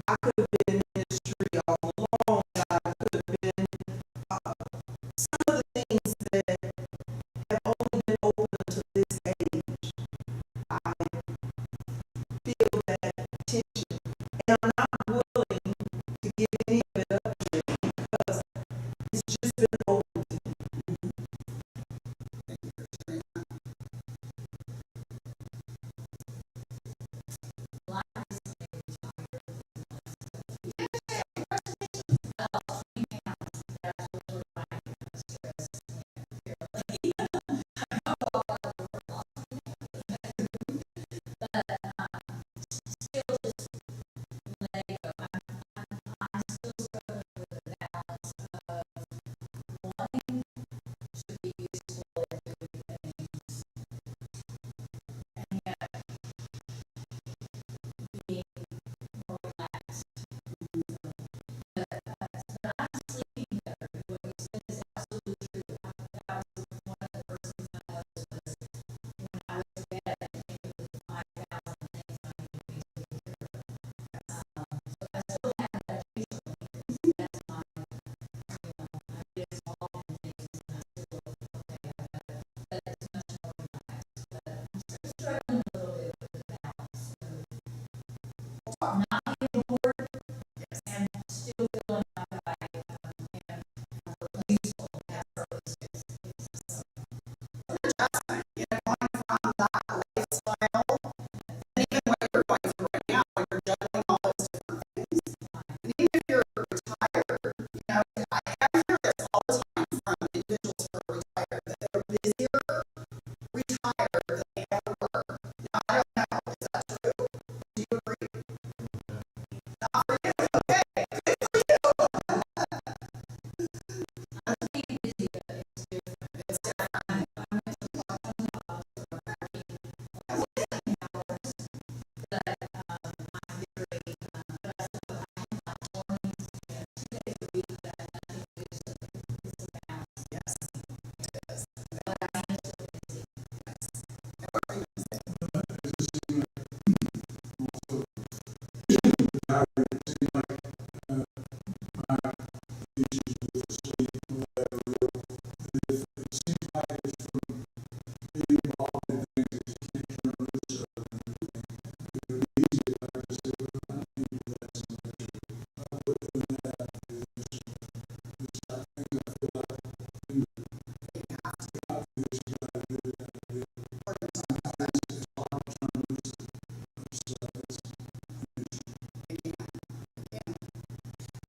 I could have been in ministry all along. God could have been some of the things that have only been open to this age. I feel that tension, and I'm not willing to give any of it up because it's just been open to me.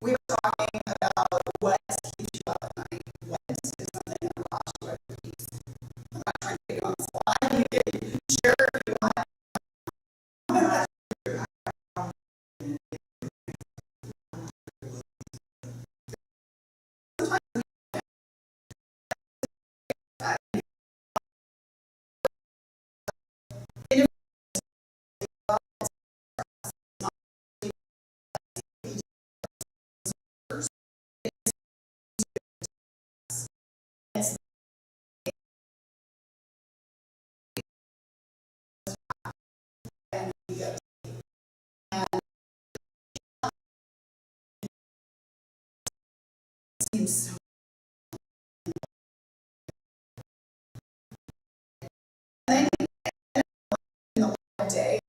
We were talking about what keeps you up at night. What is something that blocks you at peace? I'm not trying to get you on the spot. You can share if you want. Seems so in the day.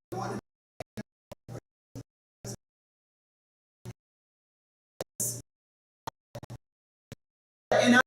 And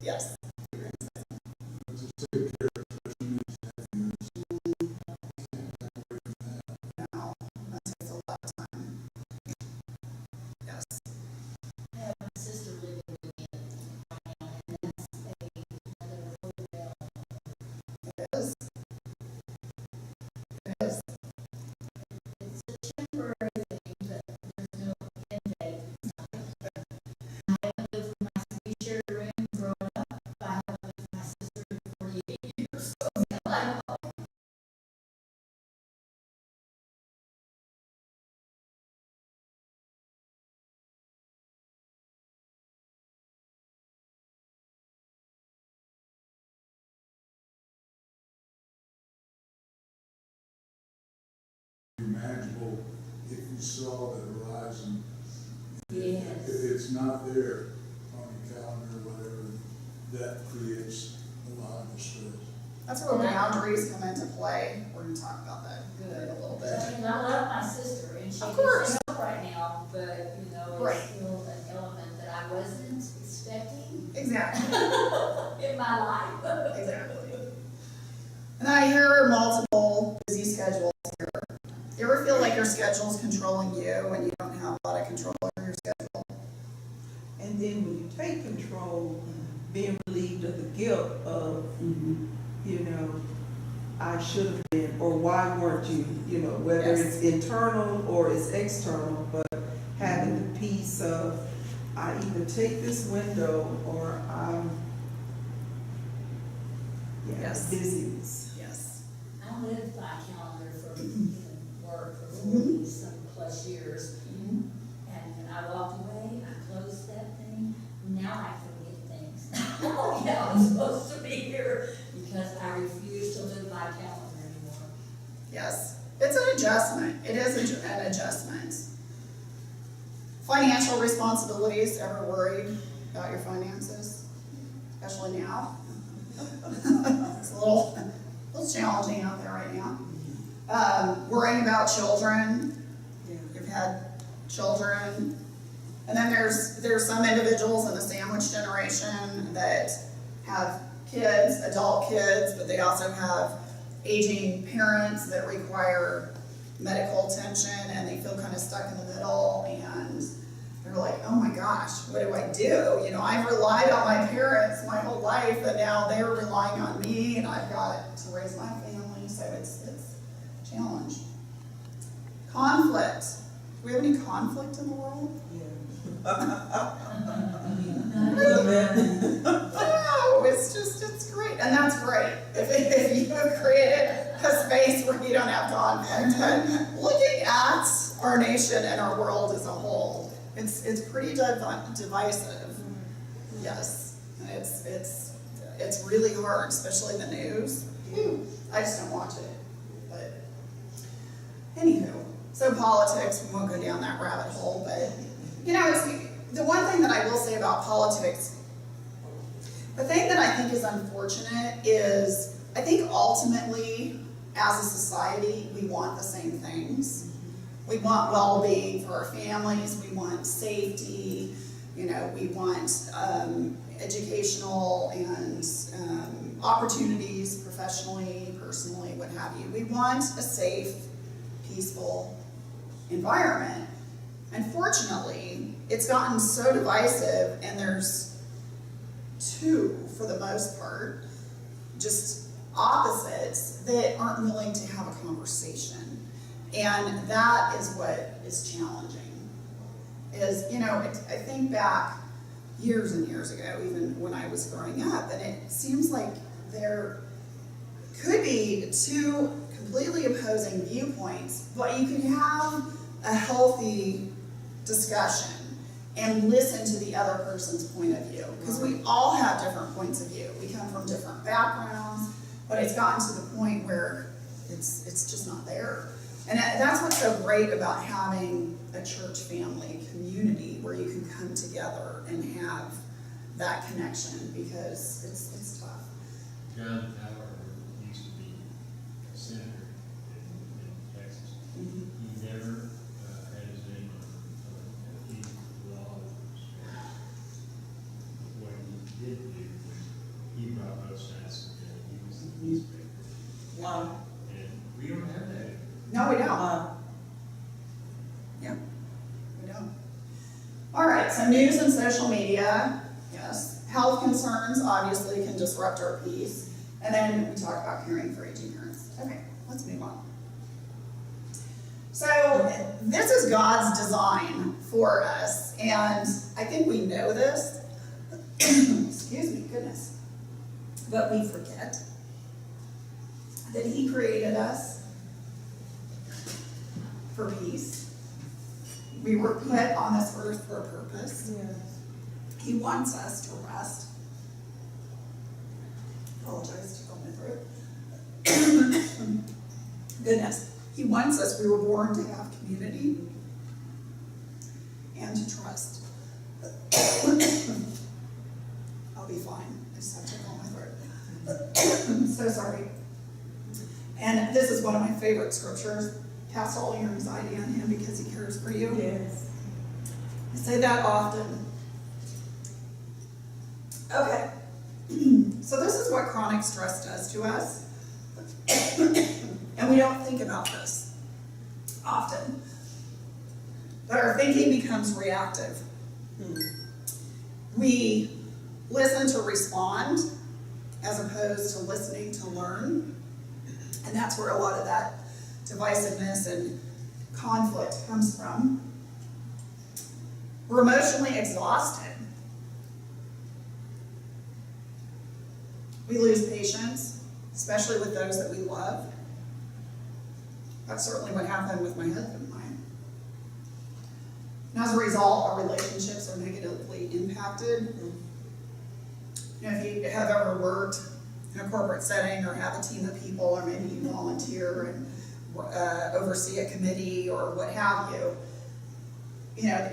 Yes. No, that takes a lot of time. Yes. I have a sister living with me right now, and that's another hotel. It is. It is. It's a temporary thing, but there's no end date. I have lived with we shared a room growing up. I have lived with my sister for 48 years. So I know. Manageable if you saw the horizon. Yes. If it's not there on your calendar or whatever, that creates a lot of stress. That's where boundaries come into play. We're going to talk about that in a little bit. I mean, I love my sister, and she Of course. needs help right now, but, you know, Right. it's still an element that I wasn't expecting Exactly. in my life. Exactly. And I hear multiple busy schedules here. You ever feel like your schedule's controlling you and you don't have a lot of control over your schedule? And then when you take control, being relieved of the guilt of, you know, I should have been, or why weren't you, you know, whether Yes. it's internal or it's external, but having the peace of, I either take this window or I'm, Yes. busyness. Yes. I lived by calendar for work for 40-some plus years. And when I walked away, I closed that thing. Now I forget things. Oh, yeah, I was supposed to be here because I refuse to live by calendar anymore. Yes. It's an adjustment. It is an adjustment. Financial responsibilities, ever worried about your finances? Especially now. It's a little challenging out there right now. Worrying about children. You've had children. And then there's some individuals in the sandwich generation that have kids, adult kids, but they also have aging parents that require medical attention, and they feel kind of stuck in the middle, and they're like, oh my gosh, what do I do? You know, I've relied on my parents my whole life, and now they're relying on me, and I've got to raise my family, so it's a challenge. Conflict. Do we have any conflict in the world? No, it's great, and that's great. If you have created a space where you don't have conflict, but looking at our nation and our world as a whole, it's pretty divisive. Yes, it's really hard, especially the news. I just don't watch it. But anywho, so politics, we won't go down that rabbit hole, but you know, the one thing that I will say about politics, the thing that I think is unfortunate is I think ultimately as a society we want the same things. We want well-being for our families, we want safety, you know, we want educational and opportunities professionally, personally, what have you. We want a safe, peaceful environment. Unfortunately, it's gotten so divisive, and there's two, for the most part, just opposites that aren't willing to have a conversation. And that is what is challenging. Is, you know, I think back years and years ago, even when I was growing up, and it seems like there could be two completely opposing viewpoints, but you could have a healthy discussion and listen to the other person's point of view, because we all have different points of view. We come from different backgrounds, but it's gotten to the point where it's just not there. And that's what's so great about having a church family community where you can come together and have that connection, because it's tough. John Howard used to be a senator in Texas. He never had his name on any laws. What he did do was No, we don't. Yeah, we don't. All right, so news and social media, yes. Health concerns obviously can disrupt our peace. And then we talk about caring for aging parents. Okay, let's move on. So this is God's design for us, and I think we know this. Excuse me, goodness. But we forget that He created us for peace. We were put on this earth for a purpose. Yes. He wants us to rest. Apologize to go my throat. Goodness. He wants us, we were born to have community and to trust. I'll be fine. I just have to go my throat. So sorry. And this is one of my favorite scriptures. Cast all your anxiety on Him because He cares for you. Yes. I say that often. Okay. So this is what chronic stress does to us. And we don't think about this often. But our thinking becomes reactive. We listen to respond as opposed to listening to learn. And that's where a lot of that divisiveness and conflict comes from. We're emotionally exhausted. We lose patience, especially with those that we love. That's certainly what happened with my husband and I. And as a result, our relationships are negatively impacted. You know, if you have ever worked in a corporate setting or have a team of people, or maybe you volunteer and oversee a committee or what have you, you know,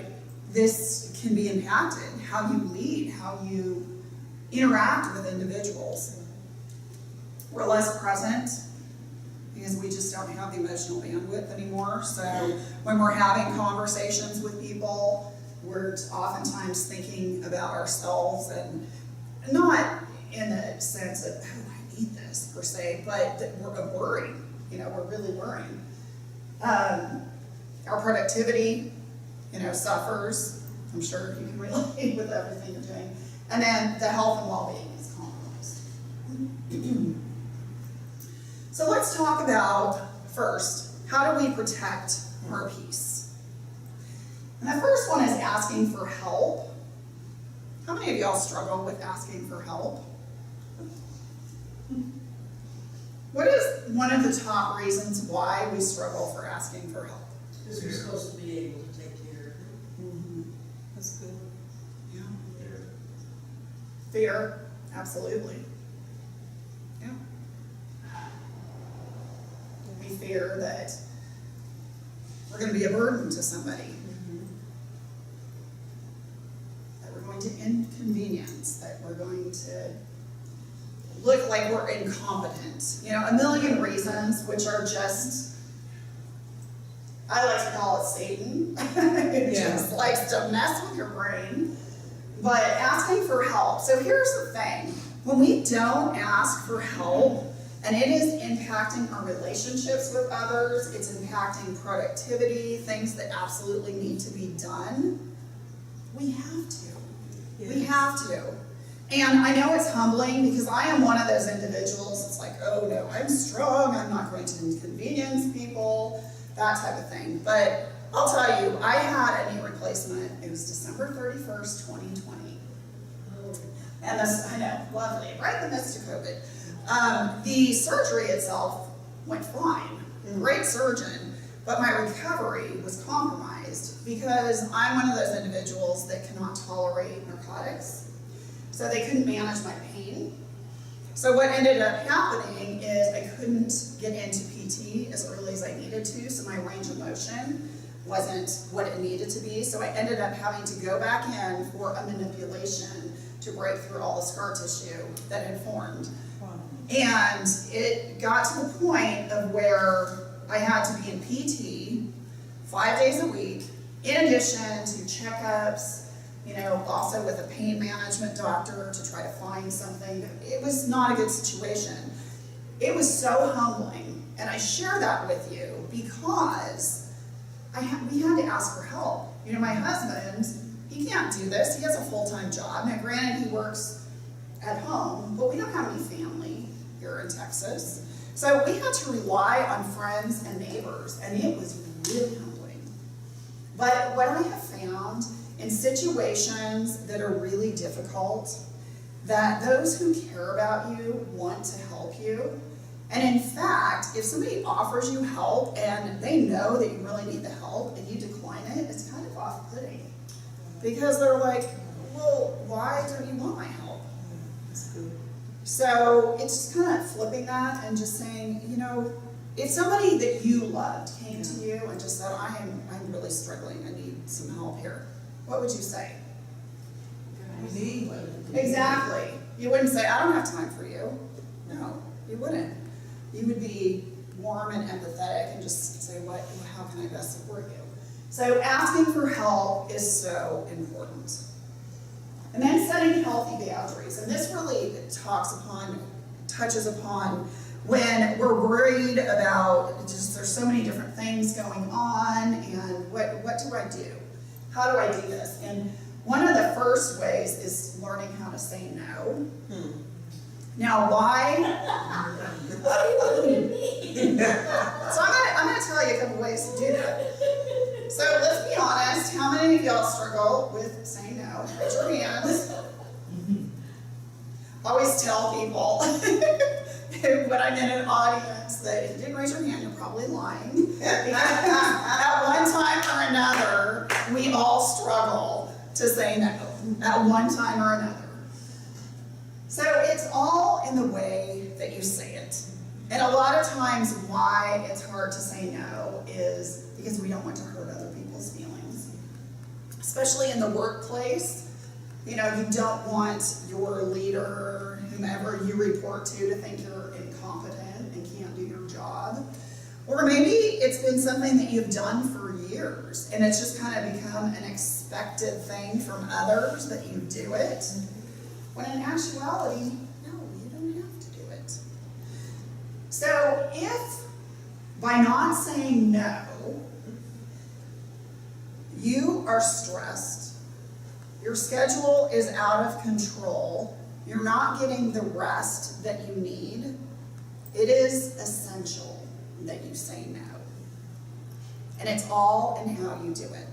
this can be impacted. How you lead, how you interact with individuals. We're less present because we just don't have the emotional bandwidth anymore. So when we're having conversations with people, we're oftentimes thinking about ourselves, and not in the sense of, oh, I need this per se, but that we're worried. You know, we're really worrying. Our productivity, you know, suffers. I'm sure you can relate with everything you're doing. And then the health and well-being is compromised. So let's talk about, first, how do we protect our peace? And the first one is asking for help. How many of y'all struggle with asking for help? What is one of the top reasons why we struggle for asking for help? Because we're supposed to be able to take care of it. That's good. Yeah. Fear, absolutely. Yeah. We fear that we're going to be a burden to somebody, that we're going to inconvenience, that we're going to look like we're incompetent. You know, a million reasons, which are just, I like to call it Satan. It just likes to mess with your brain. But asking for help. So here's the thing. When we don't ask for help, and it is impacting our relationships with others, it's impacting productivity, things that absolutely need to be done, we have to. Yes. We have to. And I know it's humbling because I am one of those individuals. It's like, oh no, I'm strong, I'm not going to inconvenience people, that type of thing. But I'll tell you, I had a knee replacement. It was December 31st, 2020. And this, I know, lovely, right in the midst of COVID. The surgery itself went fine, great surgeon, but my recovery was compromised because I'm one of those individuals that cannot tolerate narcotics. So they couldn't manage my pain. So what ended up happening is I couldn't get into PT as early as I needed to, so my range of motion wasn't what it needed to be. So I ended up having to go back in for a manipulation to break through all the scar tissue that had formed. Wow. And it got to the point of where I had to be in PT 5 days a week, in addition to checkups, you know, also with a pain management doctor to try to find something. It was not a good situation. It was so humbling, and I share that with you because we had to ask for help. You know, my husband, he can't do this. He has a full-time job. Now, granted, he works at home, but we don't have any family here in Texas. So we had to rely on friends and neighbors, and it was really humbling. But what I have found in situations that are really difficult, that those who care about you want to help you. And in fact, if somebody offers you help and they know that you really need the help and you decline it, it's kind of off-putting. Because they're like, well, why don't you want my help? That's good. So it's just kind of flipping that and just saying, you know, if somebody that you loved came to you and just said, I'm really struggling, I need some help here, what would you say? We need. Exactly. You wouldn't say, I don't have time for you. No, you wouldn't. You would be warm and empathetic and just say, how can I best support you? So asking for help is so important. And then setting healthy boundaries. And this really touches upon when we're worried about just there's so many different things going on and what do I do? How do I do this? And one of the first ways is learning how to say no. Now, why? What do you mean? So I'm going to tell you a couple ways to do that. So let's be honest, how many of y'all struggle with saying no? Raise your hands. Always tell people when I'm in an audience that if you didn't raise your hand, you're probably lying. At one time or another, we all struggle to say no at one time or another. So it's all in the way that you say it. And a lot of times why it's hard to say no is because we don't want to hurt other people's feelings. Especially in the workplace, you know, you don't want your leader, whomever you report to think you're incompetent and can't do your job. Or maybe it's been something that you've done for years and it's just kind of become an expected thing from others that you do it. When in actuality, no, you don't have to do it. So if by not saying no, you are stressed, your schedule is out of control, you're not getting the rest that you need, it is essential that you say no. And it's all in how you do it.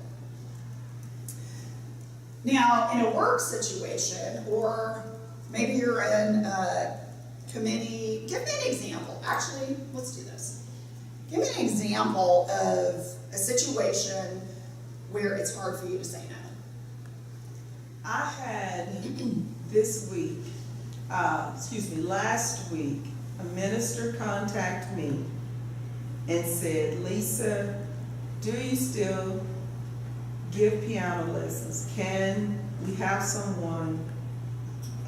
Now, in a work situation, or maybe you're in a committee, give me an example. Actually, let's do this. Give me an example of a situation where it's hard for you to say no. I had last week, a minister contacted me and said, Lisa, do you still give piano lessons? Can we have someone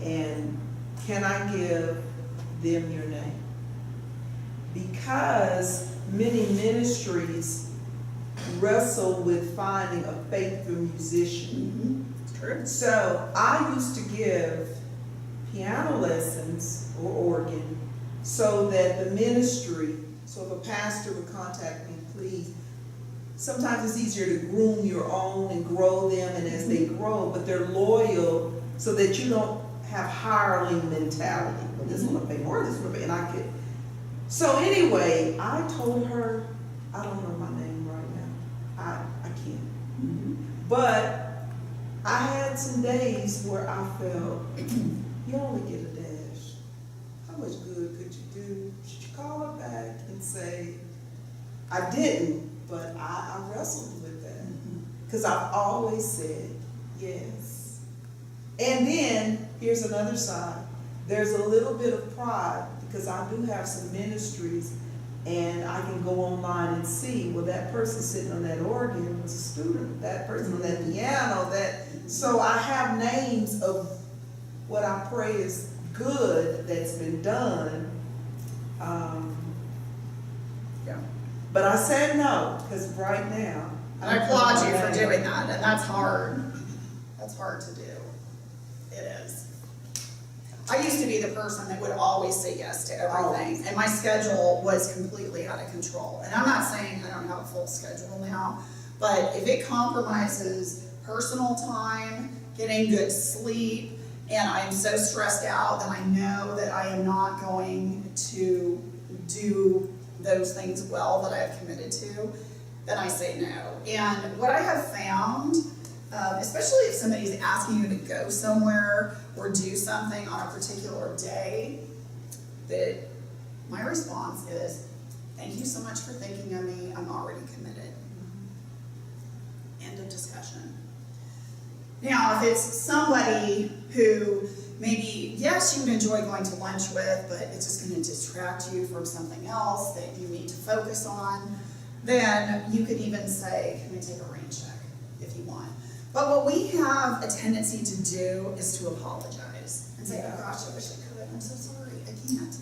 and can I give them your name? Because many ministries wrestle with finding a faithful musician. True. So I used to give piano lessons or organ so that the ministry, so if a pastor would contact me, please, sometimes it's easier to groom your own and grow them, and as they grow, but they're loyal so that you don't have hireling mentality. Well, this one I pay more, this one I pay, and I could. So anyway, I told her, I don't know my name right now. I can't. But I had some days where I felt, you only get a dash. How much good could you do? Should you call her back and say, I didn't, but I wrestled with that. Because I've always said yes. And then, here's another side. There's a little bit of pride because I do have some ministries and I can go online and see, well, that person sitting on that organ was a student, that person on that piano, so I have names of what I pray is good that's been done. But I said no, because right now. And I applaud you for doing that, and that's hard. That's hard to do. It is. I used to be the person that would always say yes to everything, and my schedule was completely out of control. And I'm not saying I don't have a full schedule now, but if it compromises personal time, getting good sleep, and I'm so stressed out that I know that I am not going to do those things well that I have committed to, then I say no. And what I have found, especially if somebody's asking you to go somewhere or do something on a particular day, that my response is, thank you so much for thinking of me, I'm already committed. End of discussion. Now, if it's somebody who maybe, yes, you would enjoy going to lunch with, but it's just going to distract you from something else that you need to focus on, then you could even say, can we take a rain check if you want. But what we have a tendency to do is to apologize and say, oh gosh, I wish I could, I'm so sorry, I can't.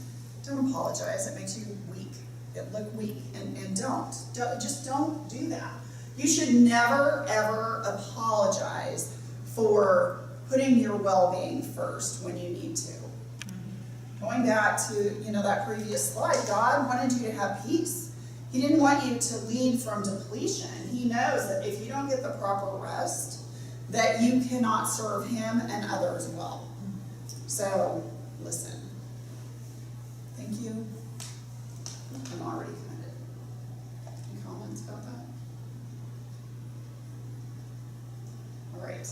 Don't apologize, it makes you weak. It look weak, and just don't do that. You should never, ever apologize for putting your well-being first when you need to. Going back to, that previous slide, God wanted you to have peace. He didn't want you to lead from depletion. He knows that if you don't get the proper rest, that you cannot serve him and others well. So, listen. Thank you. I'm already committed. Any comments about that? All right.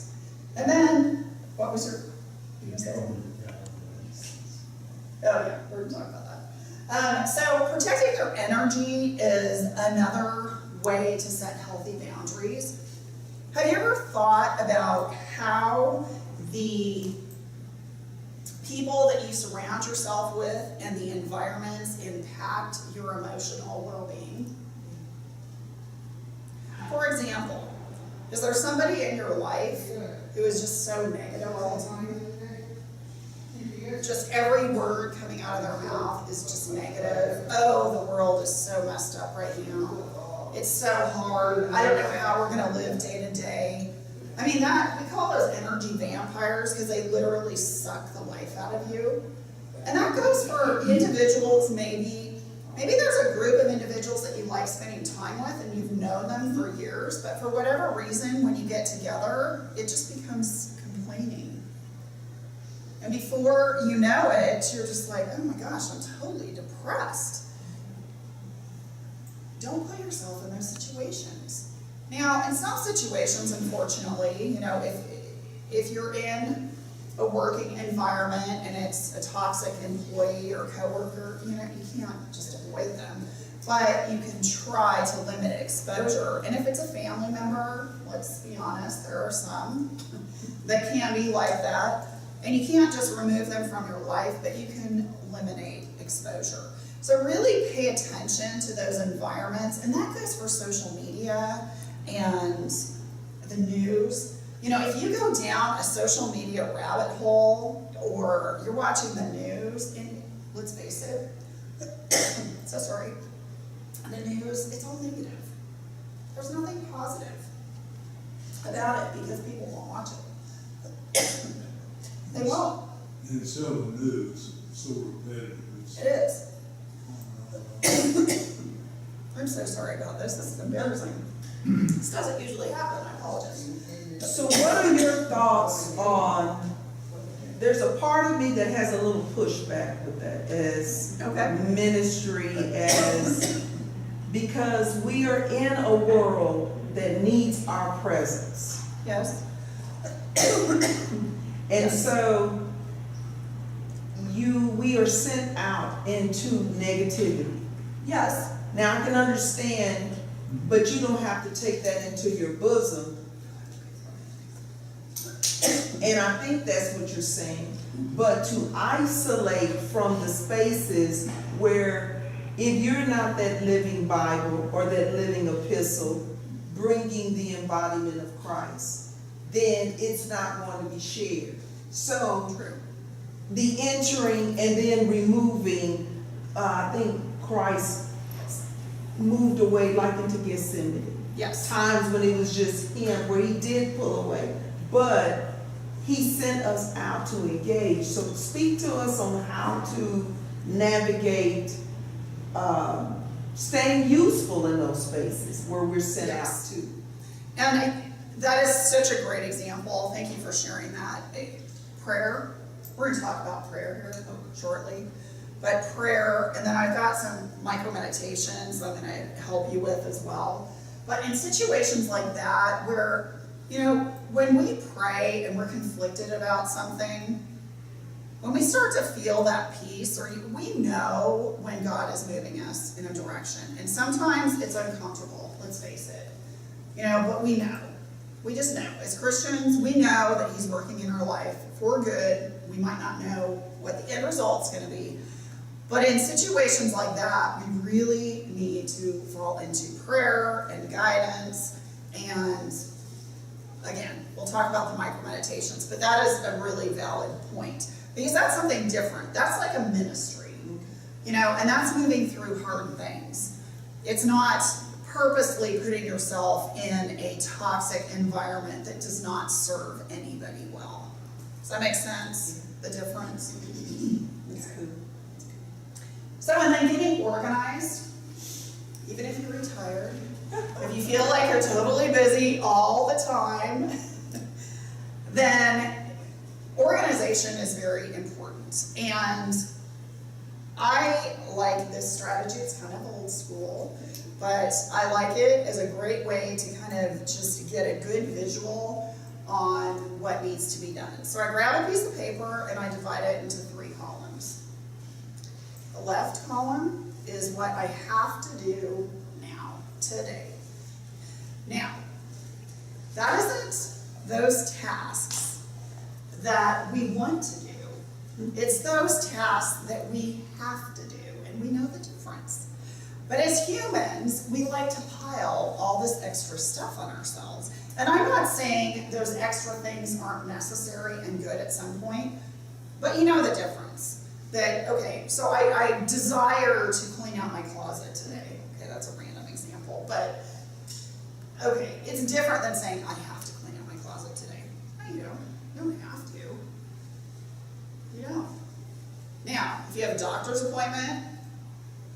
And then, what was your, you gonna say something? Oh yeah, we're gonna talk about that. So protecting their energy is another way to set healthy boundaries. Have you ever thought about how the people that you surround yourself with and the environments impact your emotional well-being? For example, is there somebody in your life who is just so negative all the time? Just every word coming out of their mouth is just negative. Oh, the world is so messed up right now. It's so hard. I don't know how we're gonna live day to day. I mean, we call those energy vampires because they literally suck the life out of you. And that goes for individuals, maybe there's a group of individuals that you like spending time with and you've known them for years, but for whatever reason, when you get together, it just becomes complaining. And before you know it, you're just like, oh my gosh, I'm totally depressed. Don't put yourself in those situations. Now, in some situations, unfortunately, if you're in a working environment and it's a toxic employee or coworker, you can't just avoid them. But you can try to limit exposure. And if it's a family member, let's be honest, there are some that can be like that. And you can't just remove them from your life, but you can eliminate exposure. So really pay attention to those environments, and that goes for social media and the news. If you go down a social media rabbit hole or you're watching the news, and let's face it, the news, it's all negative. There's nothing positive about it because people won't watch it. They won't. And it's so news, so repetitive. It is. I'm so sorry about this. This is embarrassing. This doesn't usually happen. I apologize. So what are your thoughts on, there's a part of me that has a little pushback with that as ministry, because we are in a world that needs our presence. Yes. And so we are sent out into negativity. Yes. Now I can understand, but you don't have to take that into your bosom. And I think that's what you're saying. But to isolate from the spaces where if you're not that living Bible or that living epistle bringing the embodiment of Christ, then it's not going to be shared. So the entering and then removing, I think Christ moved away like into Gethsemane. Yes. Times when it was just him, where he did pull away. But he sent us out to engage. So speak to us on how to navigate, staying useful in those spaces where we're sent out Yes. to. And that is such a great example. Thank you for sharing that. Prayer. We're going to talk about prayer here shortly. But prayer, and then I've got some micro meditations I'm going to help you with as well. But in situations like that, where, you know, when we pray and we're conflicted about something, when we start to feel that peace, or we know when God is moving us in a direction. And sometimes it's uncomfortable, let's face it. You know, but we know. We just know. As Christians, we know that he's working in our life for good. We might not know what the end result's going to be. But in situations like that, we really need to fall into prayer and guidance. And again, we'll talk about the micro meditations, but that is a really valid point. Because that's something different. That's like a ministry, you know, and that's moving through hard things. It's not purposely putting yourself in a toxic environment that does not serve anybody well. Does that make sense? The difference? That's good. So, and then getting organized, even if you're retired, if you feel like you're totally busy all the time, then organization is very important. And I like this strategy. It's kind of old school, but I like it as a great way to kind of just get a good visual on what needs to be done. So I grab a piece of paper and I divide it into 3 columns. The left column is what I have to do now, today. Now, that isn't those tasks that we want to do. It's those tasks that we have to do, and we know the difference. But as humans, we like to pile all this extra stuff on ourselves. And I'm not saying those extra things aren't necessary and good at some point, but you know the difference. That, okay, so I desire to clean out my closet today. Okay, that's a random example, but okay, it's different than saying I have to clean out my closet today. No, you don't. You don't have to. You don't. Now, if you have a doctor's appointment,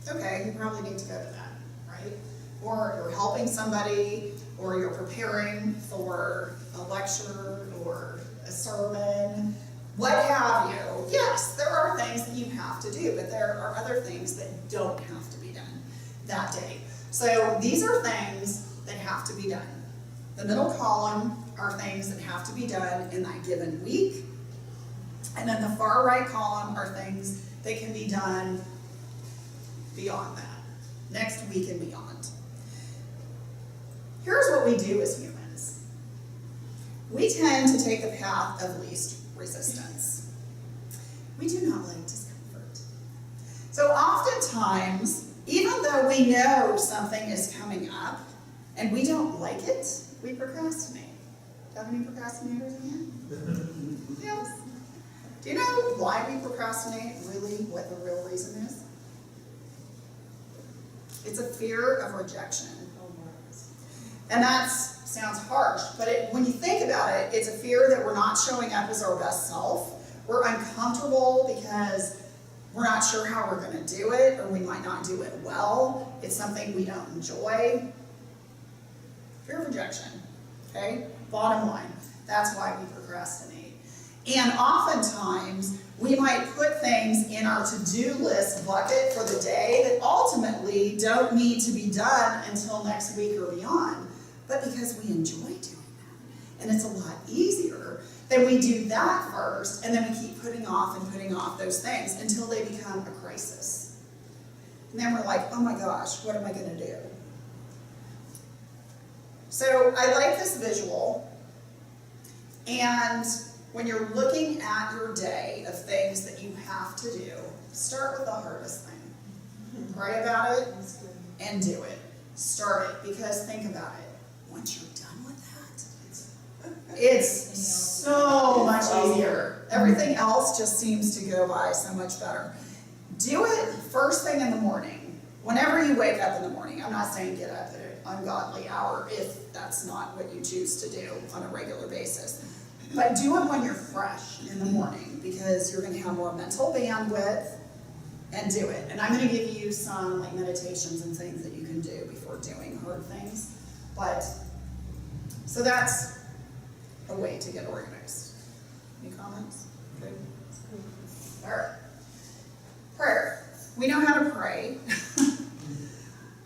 okay, you probably need to go to that, right? Or you're helping somebody, or you're preparing for a lecture or a sermon, what have you. Yes, there are things that you have to do, but there are other things that don't have to be done that day. So these are things that have to be done. The middle column are things that have to be done in that given week. And then the far right column are things that can be done beyond that, next week and beyond. Here's what we do as humans. We tend to take the path of least resistance. We do not like discomfort. So oftentimes, even though we know something is coming up and we don't like it, we procrastinate. Do you have any procrastinators in here? Yes. Do you know why we procrastinate, really, what the real reason is? It's a fear of rejection. And that sounds harsh, but when you think about it, it's a fear that we're not showing up as our best self. We're uncomfortable because we're not sure how we're going to do it, or we might not do it well. It's something we don't enjoy. Fear of rejection, okay? Bottom line, that's why we procrastinate. And oftentimes, we might put things in our to-do list bucket for the day that ultimately don't need to be done until next week or beyond, but because we enjoy doing that. And it's a lot easier, then we do that first, and then we keep putting off those things until they become a crisis. And then we're like, oh my gosh, what am I going to do? So I like this visual, and when you're looking at your day of things that you have to do, start with the hardest thing. Pray about it and do it. Start it, because think about it. Once you're done with that, it's so much easier. Everything else just seems to go by so much better. Do it first thing in the morning. Whenever you wake up in the morning. I'm not saying get up at an ungodly hour if that's not what you choose to do on a regular basis. But do it when you're fresh in the morning, because you're gonna have more mental bandwidth, and do it. And I'm gonna give you some like meditations and things that you can do before doing hard things. But, so that's a way to get organized. Any comments? Good. All right. Prayer. We know how to pray.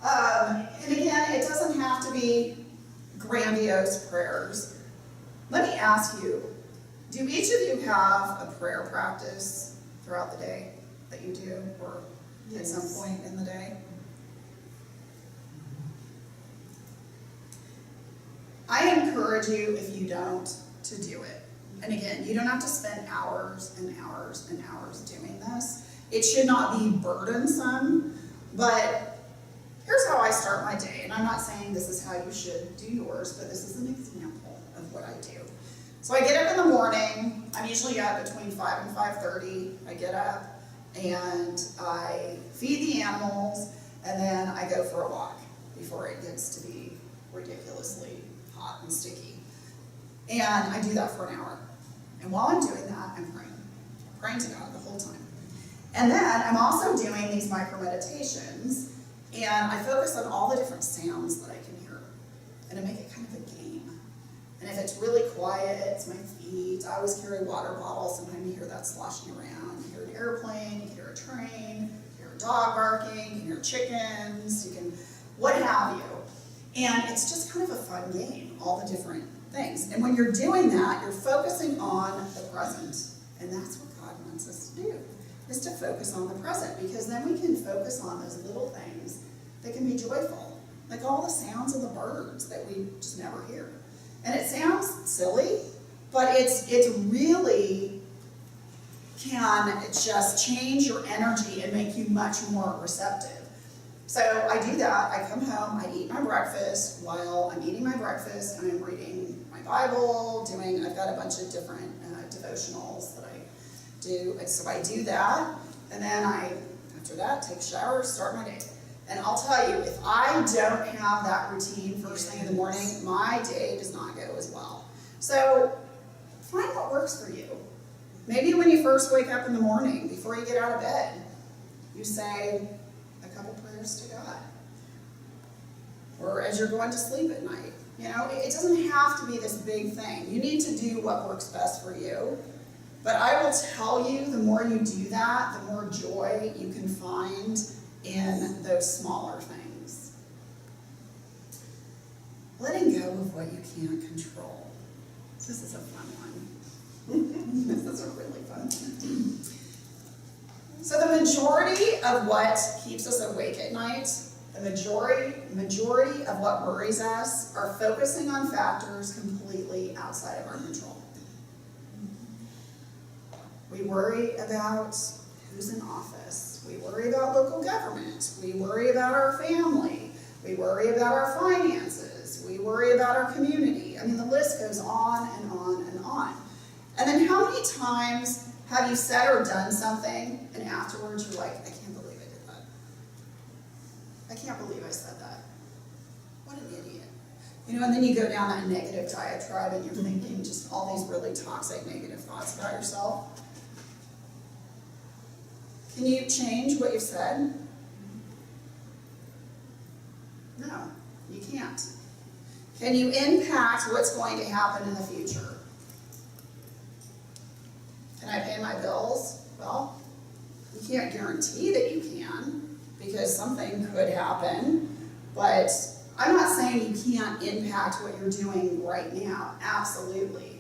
And again, it doesn't have to be grandiose prayers. Let me ask you, do each of you have a prayer practice throughout the day that you do, or at some point in the day? I encourage you, if you don't, to do it. And again, you don't have to spend hours and hours and hours doing this. It should not be burdensome, but here's how I start my day. And I'm not saying this is how you should do yours, but this is an example of what I do. So I get up in the morning. I'm usually up between 5 and 5:30. I get up and I feed the animals, and then I go for a walk before it gets to be ridiculously hot and sticky. And I do that for an hour. And while I'm doing that, I'm praying to God the whole time. And then I'm also doing these micro meditations, and I focus on all the different sounds that I can hear. And I make it kind of a game. And if it's really quiet, it's my feet. I always carry a water bottle. Sometimes you hear that sloshing around. You hear an airplane, you can hear a train, you hear a dog barking, you can hear chickens, you can, what have you. And it's just kind of a fun game, all the different things. And when you're doing that, you're focusing on the present. And that's what God wants us to do, is to focus on the present, because then we can focus on those little things that can be joyful, like all the sounds of the birds that we just never hear. And it sounds silly, but it's really can just change your energy and make you much more receptive. So I do that. I come home, I eat my breakfast. While I'm eating my breakfast, I'm reading my Bible, I've got a bunch of different devotionals that I do. So I do that, and then after that, take a shower, start my day. And I'll tell you, if I don't have that routine first thing in the morning, my day does not go as well. So find what works for you. Maybe when you first wake up in the morning, before you get out of bed, you say a couple prayers to God. Or as you're going to sleep at night. You know, it doesn't have to be this big thing. You need to do what works best for you. But I will tell you, the more you do that, the more joy you can find in those smaller things. Letting go of what you can't control. This is a fun one. This is a really fun one. So the majority of what keeps us awake at night, the majority of what worries us, are focusing on factors completely outside of our control. We worry about who's in office. We worry about local government. We worry about our family. We worry about our finances. We worry about our community. I mean, the list goes on and on and on. And then how many times have you said or done something, and afterwards you're like, I can't believe I did that. I can't believe I said that. What an idiot. You know, and then you go down that negative diatribe and you're thinking just all these really toxic negative thoughts about yourself. Can you change what you've said? No, you can't. Can you impact what's going to happen in the future? Can I pay my bills? Well, you can't guarantee that you can, because something could happen, but I'm not saying you can't impact what you're doing right now, absolutely.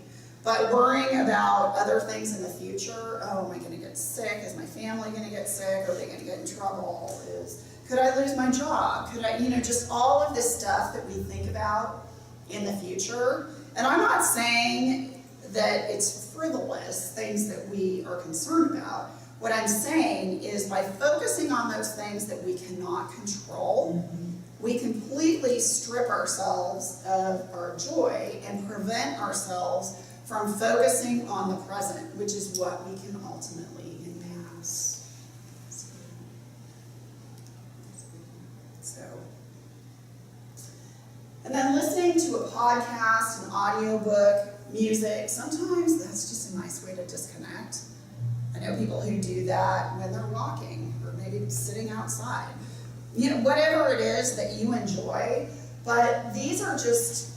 But worrying about other things in the future, oh, am I going to get sick? Is my family going to get sick? Are they going to get in trouble? Could I lose my job? Could I, just all of this stuff that we think about in the future. And I'm not saying that it's frivolous, things that we are concerned about. What I'm saying is by focusing on those things that we cannot control, we completely strip ourselves of our joy and prevent ourselves from focusing on the present, which is what we can ultimately impact. So, and then listening to a podcast, an audiobook, music. Sometimes that's just a nice way to disconnect. I know people who do that when they're walking or maybe sitting outside. You know, whatever it is that you enjoy, but these are just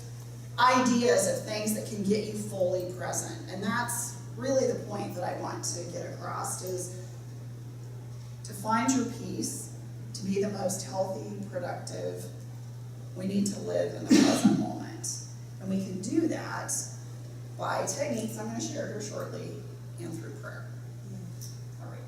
ideas of things that can get you fully present. And that's really the point that I want to get across, is to find your peace, to be the most healthy, productive. We need to live in the present moment. And we can do that by techniques I'm going to share here shortly and through prayer. All right.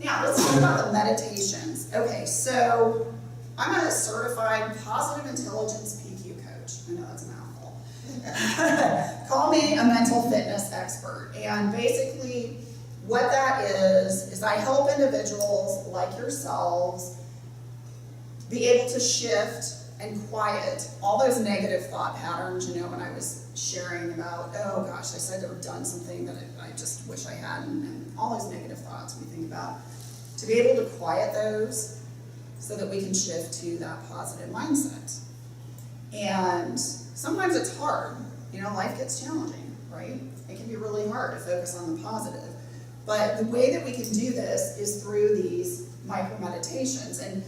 Now, let's talk about the meditations. Okay, so I'm a certified positive intelligence PQ coach. I know that's a mouthful. Call me a mental fitness expert. And basically, what that is I help individuals like yourselves be able to shift and quiet all those negative thought patterns. You know, when I was sharing about, oh gosh, I said I've done something that I just wish I hadn't, and all those negative thoughts we think about, to be able to quiet those so that we can shift to that positive mindset. And sometimes it's hard. You know, life gets challenging, right? It can be really hard to focus on the positive. But the way that we can do this is through these micro meditations. And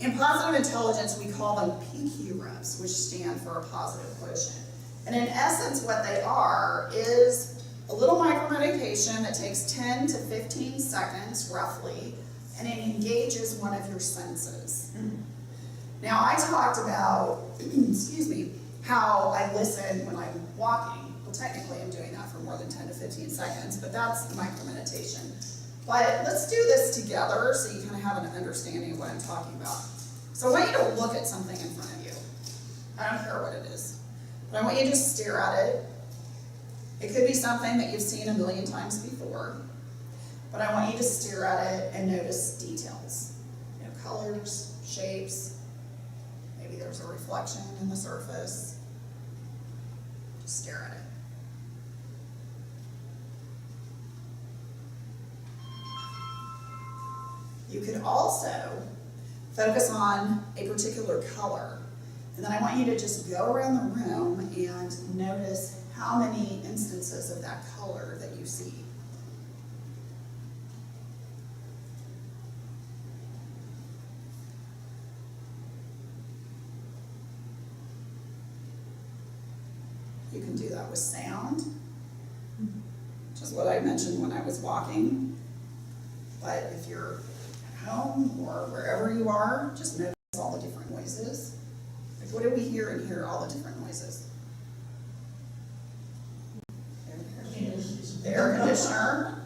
in positive intelligence, we call them PQ reps, which stand for a positive quotient. And in essence, what they are is a little micro meditation that takes 10 to 15 seconds, roughly, and it engages one of your senses. Now, I talked about, excuse me, how I listen when I'm walking. Well, technically, I'm doing that for more than 10 to 15 seconds, but that's micro meditation. But let's do this together so you kind of have an understanding of what I'm talking about. So I want you to look at something in front of you. I don't care what it is, but I want you to just stare at it. It could be something that you've seen a million times before, but I want you to stare at it and notice details. You know, colors, shapes, maybe there's a reflection in the surface. Just stare at it. You could also focus on a particular color. And then I want you to just go around the room and notice how many instances of that color that you see. You can do that with sound, which is what I mentioned when I was walking. But if you're at home or wherever you are, just notice all the different noises. Like, what do we hear in here, all the different noises? The air conditioner,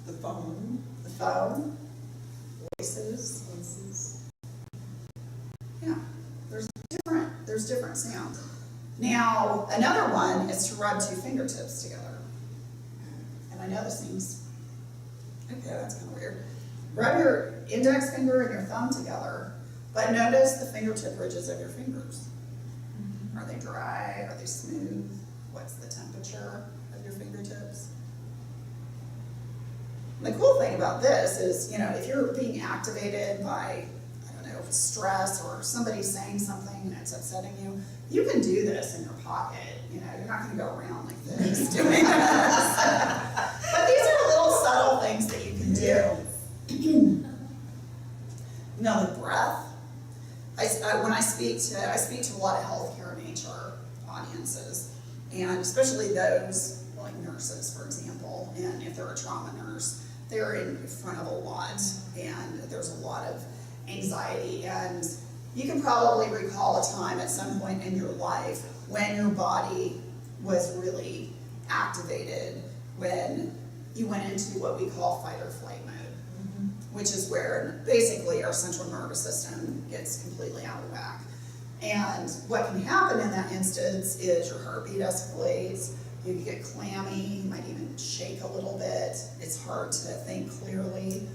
The phone. the phone, voices. Yeah, there's different sounds. Now, another one is to rub two fingertips together. And I know this seems, okay, that's kind of weird. Rub your index finger and your thumb together, but notice the fingertip ridges of your fingers. Are they dry? Are they smooth? What's the temperature of your fingertips? And the cool thing about this is, you know, if you're being activated by, I don't know, stress or somebody saying something that's upsetting you, you can do this in your pocket. You know, you're not going to go around like this doing this. But these are little subtle things that you can do. Now, the breath. When I speak to a lot of healthcare and HR audiences, and especially those like nurses, for example. And if they're a trauma nurse, they're in front of a lot, and there's a lot of anxiety. And you can probably recall a time at some point in your life when your body was really activated, when you went into what we call fight or flight mode. Which is where basically our central nervous system gets completely out of whack. And what can happen in that instance is your heartbeat escalates, you get clammy, you might even shake a little bit, it's hard to think clearly.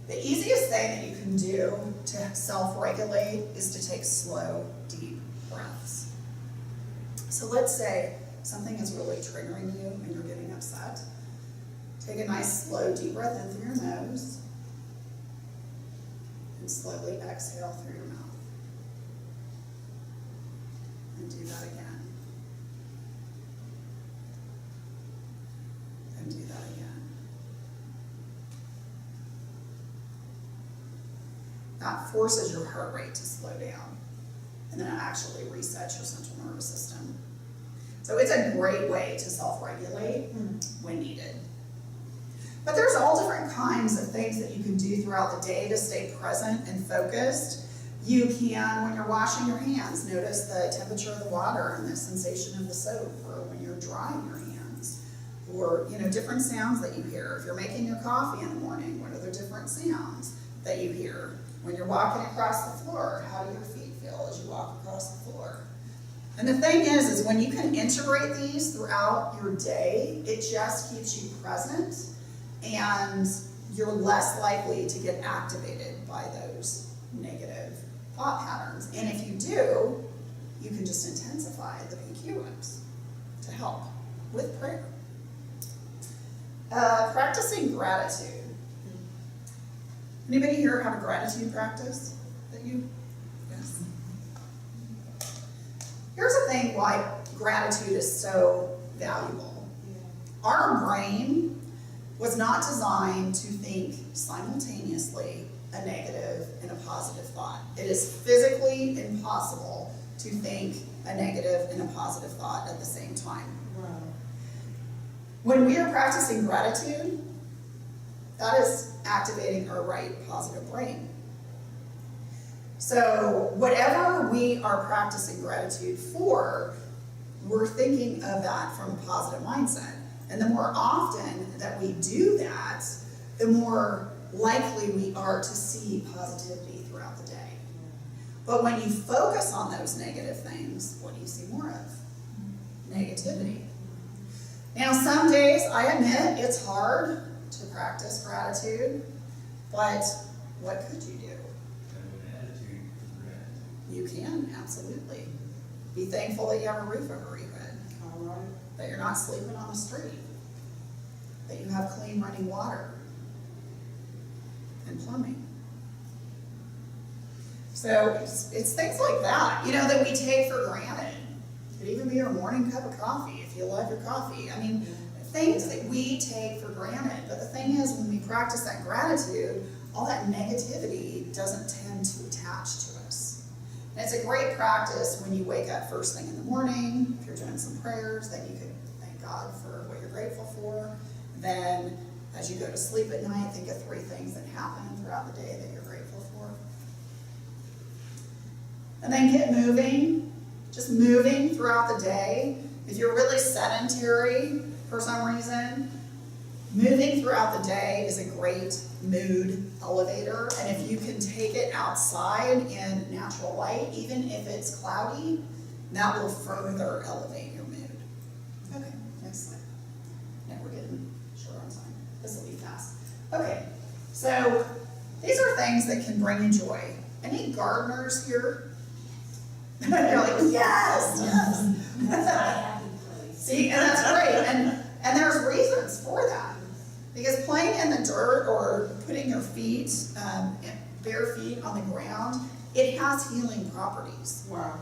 The easiest thing that you can do to self-regulate is to take slow, deep breaths. So let's say something is really triggering you and you're getting upset. Take a nice, slow, deep breath in through your nose and slowly exhale through your mouth. And do that again. that forces your heart rate to slow down. And then it actually resets your central nervous system. So it's a great way to self-regulate when needed. But there's all different kinds of things that you can do throughout the day to stay present and focused. You can, when you're washing your hands, notice the temperature of the water and the sensation of the soap, or when you're drying your hands, or different sounds that you hear. If you're making your coffee in the morning, what are the different sounds that you hear? When you're walking across the floor, how do your feet feel as you walk across the floor? And the thing is when you can integrate these throughout your day, it just keeps you present, and you're less likely to get activated by those negative thought patterns. And if you do, you can just intensify the PQMs to help with prayer. Practicing gratitude. Anybody here have a gratitude practice that you? Yes. Here's the thing why gratitude is so valuable. Our brain was not designed to think simultaneously a negative and a positive thought. It is physically impossible to think a negative and a positive thought at the same time. Wow. When we are practicing gratitude, that is activating our right positive brain. So whatever we are practicing gratitude for, we're thinking of that from a positive mindset. And the more often that we do that, the more likely we are to see positivity throughout the day. But when you focus on those negative things, what do you see more of? Negativity. Now, some days, I admit, it's hard to practice gratitude, but what could you do? Have an attitude of gratitude. You can, absolutely. Be thankful that you have a roof over your head, All right. that you're not sleeping on the street, that you have clean running water and plumbing. So it's things like that, that we take for granted. It could even be your morning cup of coffee if you love your coffee. I mean, things that we take for granted. But the thing is, when we practice that gratitude, all that negativity doesn't tend to attach to us. And it's a great practice when you wake up first thing in the morning. If you're doing some prayers, then you could thank God for what you're grateful for. Then as you go to sleep at night, think of 3 things that happen throughout the day that you're grateful for. And then get moving, just moving throughout the day. If you're really sedentary for some reason, moving throughout the day is a great mood elevator. And if you can take it outside in natural light, even if it's cloudy, that will further elevate your mood. Okay, next slide. Now we're getting short on time. This will be fast. Okay, so these are things that can bring you joy. Any gardeners here? You're like, yes, yes. That's my happy place. See, and that's great. And there's reasons for that. Because playing in the dirt or putting your feet, bare feet on the ground, it has healing properties. Wow.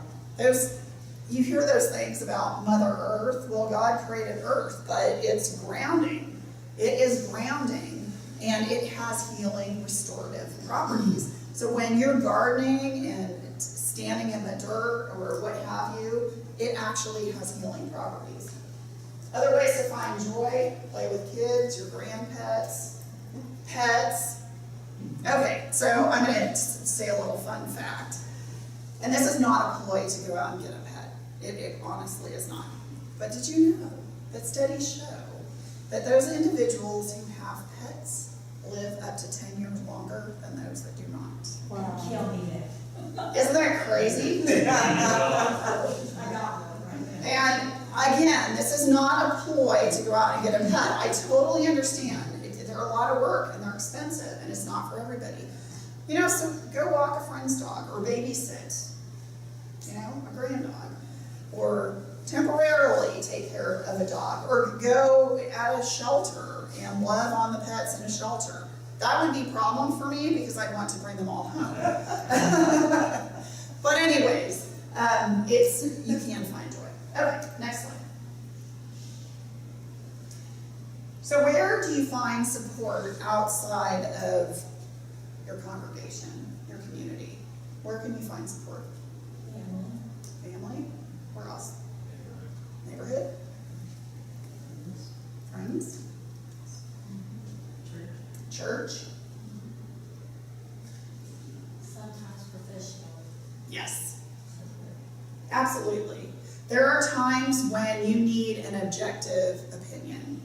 You hear those things about Mother Earth. Well, God created Earth, but it's grounding. It is grounding, and it has healing, restorative properties. So when you're gardening and standing in the dirt or what have you, it actually has healing properties. Other ways to find joy: play with kids, your grandpets, pets. Okay, so I'm going to say a little fun fact. And this is not a ploy to go out and get a pet. It honestly is not. But did you know that studies show that those individuals who have pets live up to 10 years longer than those that do not? Wow. Kill me then. Isn't that crazy? I got one right there. And again, this is not a ploy to go out and get a pet. I totally understand. They're a lot of work and they're expensive and it's not for everybody. So go walk a friend's dog or babysit, a grand dog. Or temporarily take care of a dog. Or go at a shelter and love on the pets in a shelter. That would be a problem for me because I'd want to bring them all home. But anyways, you can find joy. Okay, next slide. So where do you find support outside of your congregation, your community? community? Where can you find support? Family. Family? Where else? Neighborhood? Friends? Church? Sometimes professional. Yes. Absolutely. There are times when you need an objective opinion.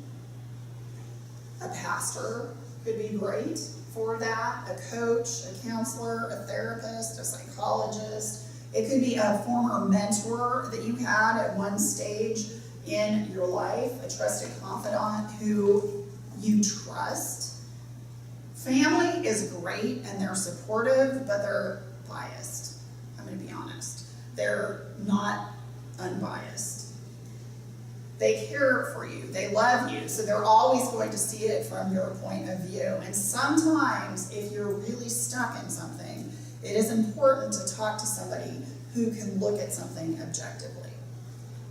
A pastor could be great for that, a coach, a counselor, a therapist, a psychologist. It could be a former mentor that you had at one stage in your life, a trusted confidant who you trust. Family is great and they're supportive, but they're biased. I'm going to be honest. They're not unbiased. They care for you, they love you, so they're always going to see it from your point of view. And sometimes, if you're really stuck in something, it is important to talk to somebody who can look at something objectively.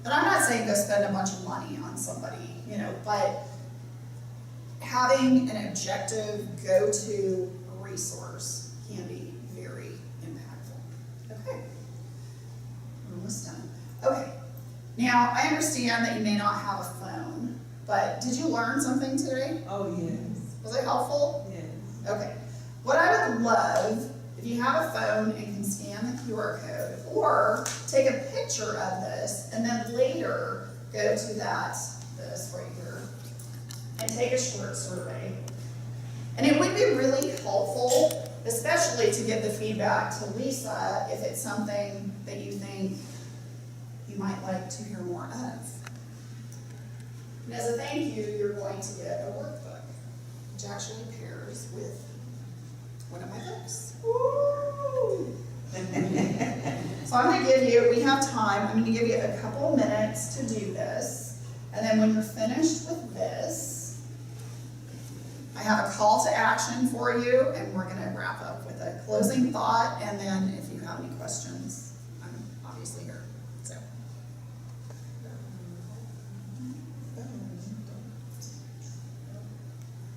And I'm not saying go spend a bunch of money on somebody, but having an objective go-to resource can be very impactful. Okay, we're almost done. Okay. Now, I understand that you may not have a phone, but did you learn something today? Oh, yes, Was it helpful? yes. Okay. What I would love, if you have a phone and can scan the QR code, or take a picture of this, and then later go to this right here, and take a short survey. And it would be really helpful, especially to give the feedback to Lisa if it's something that you think you might like to hear more of. And as a thank you, you're going to get a workbook, which actually pairs with one of my books. Woo! So I'm going to give you, we have time, I'm going to give you a couple minutes to do this. And then when you're finished with this, I have a call to action for you, and we're going to wrap up with a closing thought. And then if you have any questions, I'm obviously here. So.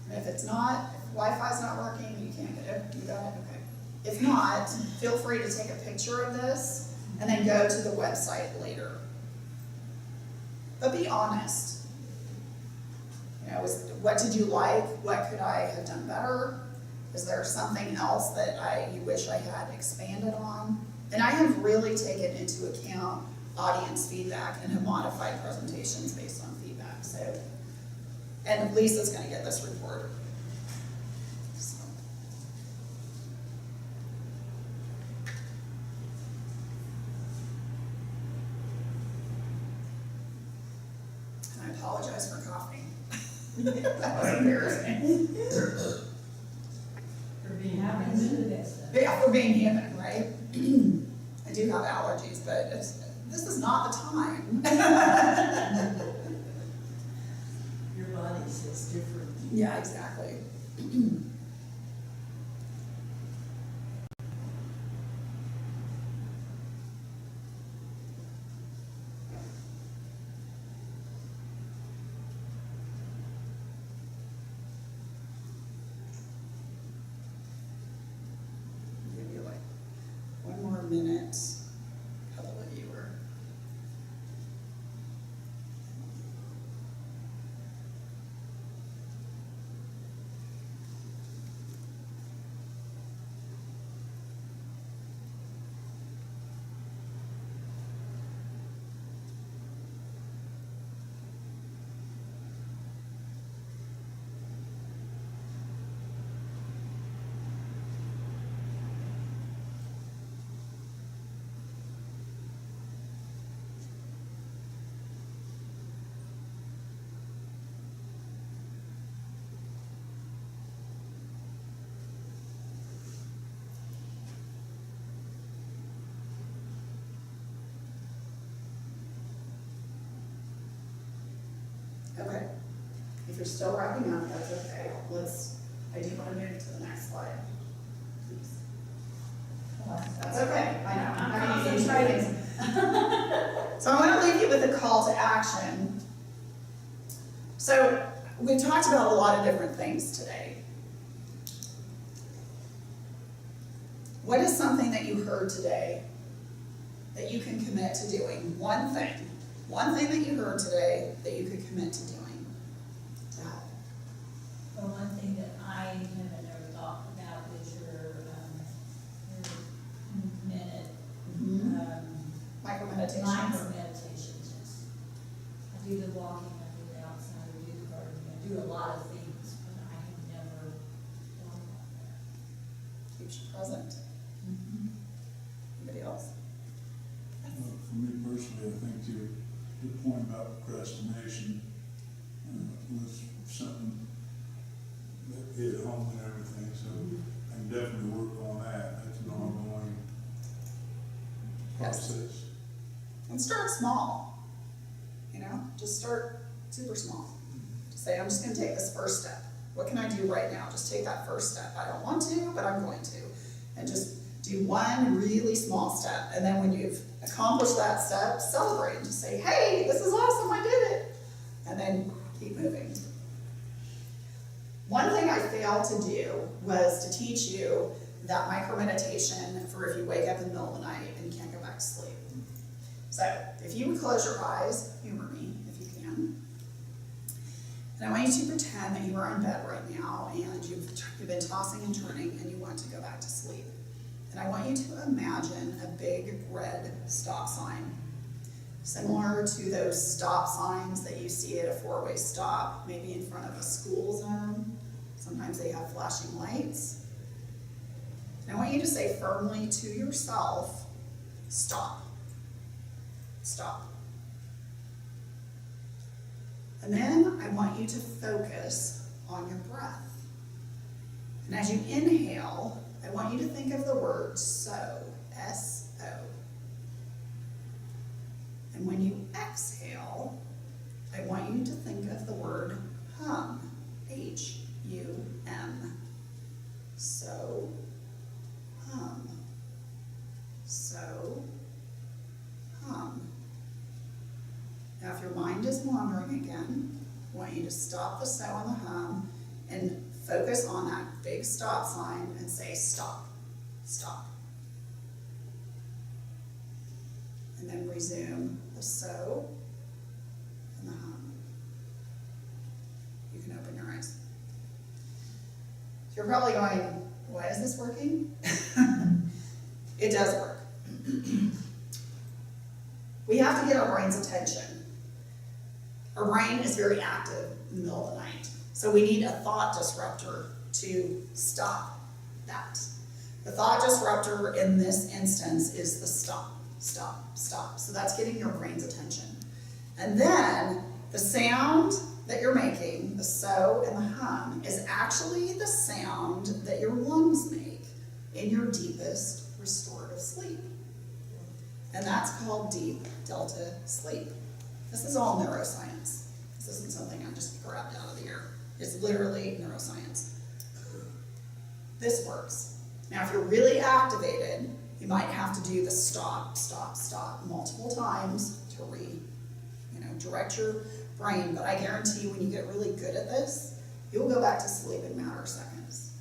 And if it's not, if Wi-Fi's not working, you can't get it. You got it? Okay. If not, feel free to take a picture of this and then go to the website later. But be honest. What did you like? What could I have done better? Is there something else that you wish I had expanded on? And I have really taken into account audience feedback and have modified presentations based on feedback. So, and Lisa's going to get this report. So. And I apologize for coughing. That was embarrassing. For being human. Yeah, for being human, right? I do have allergies, but this is not the time. Your body says different. Yeah, exactly. Give you like one more minute. Couple of you are. Okay. If you're still wrapping up, that's okay. I do want to move to the next slide. Please. That's okay. I know. I'm concentrating. So I want to leave you with a call to action. So we've talked about a lot of different things today. What is something that you heard today that you can commit to doing? One thing that you heard today that you could commit to doing. Dad. Well, one thing that I haven't ever thought about is your minute, Micro meditations. micro meditations, yes. I do the walking, I do the outside, I do the gardening, I do a lot of things, but I have never thought about that. Keeps you present. Anybody else? For me personally, I think your point about procrastination was something that hit home and everything, so I can definitely work on that. That's an ongoing Yes. process. And start small, you know, just start super small. Just say, I'm just gonna take this first step. What can I do right now? Just take that first step. I don't want to, but I'm going to. And just do one really small step. And then when you've accomplished that step, celebrate and just say, hey, this is awesome, I did it. And then keep moving. One thing I failed to do was to teach you that micro meditation for if you wake up in the middle of the night and you can't go back to sleep. So if you would close your eyes, humor me if you can. And I want you to pretend that you are in bed right now and you've been tossing and turning and you want to go back to sleep. And I want you to imagine a big red stop sign, similar to those stop signs that you see at a four-way stop, maybe in front of a school zone. Sometimes they have flashing lights. And I want you to say firmly to yourself, stop. Stop. And then I want you to focus on your breath. And as you inhale, I want you to think of the word so, S-O. And when you exhale, I want you to think of the word hum, H-U-M. So, hum. So, hum. Now if your mind is wandering again, I want you to stop the so and the hum and focus on that big stop sign and say stop, stop. And then resume the so and the hum. You can open your eyes. You're probably going, why is this working? It does work. We have to get our brain's attention. Our brain is very active in the middle of the night. So we need a thought disruptor to stop that. The thought disruptor in this instance is the stop, stop, stop. So that's getting your brain's attention. And then the sound that you're making, the so and the hum, is actually the sound that your lungs make in your deepest restorative sleep. And that's called deep delta sleep. This is all neuroscience. This isn't something I just grabbed out of the air. It's literally neuroscience. This works. Now, if you're really activated, you might have to do the stop, stop, stop multiple times to direct your brain. But I guarantee you, when you get really good at this, you'll go back to sleep in a matter of seconds.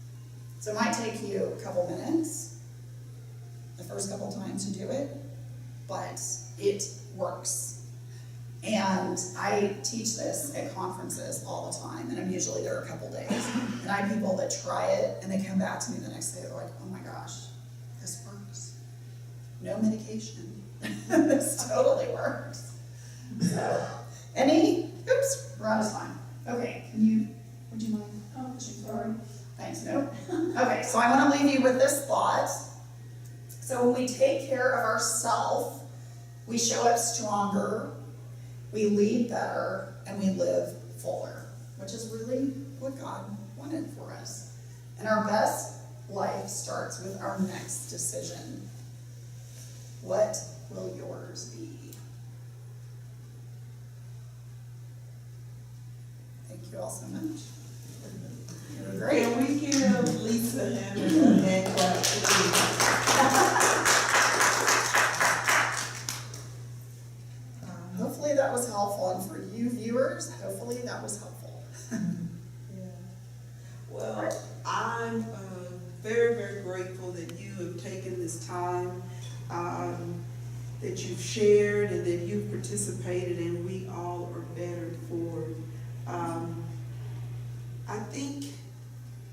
So it might take you a couple minutes, the first couple times to do it, but it works. And I teach this at conferences all the time, and I'm usually there a couple days. And I have people that try it, and they come back to me the next day, they're like, oh my gosh, this works. No medication. This totally works. So, oops, we're out of time. Okay, would you mind? Oh, sorry. Thanks, no. Okay, so I want to leave you with this thought. So when we take care of ourselves, we show up stronger, we lead better, and we live fuller, which is really what God wanted for us. And our best life starts with our next decision. What will yours be? Thank you all so much. You were great. Can we give Lisa Hammett a hand clap, please? Hopefully that was helpful, and for you viewers, hopefully that was helpful. Yeah. Well, I'm very, very grateful that you have taken this time, that you've shared and that you've participated, and we all are better for it. I think,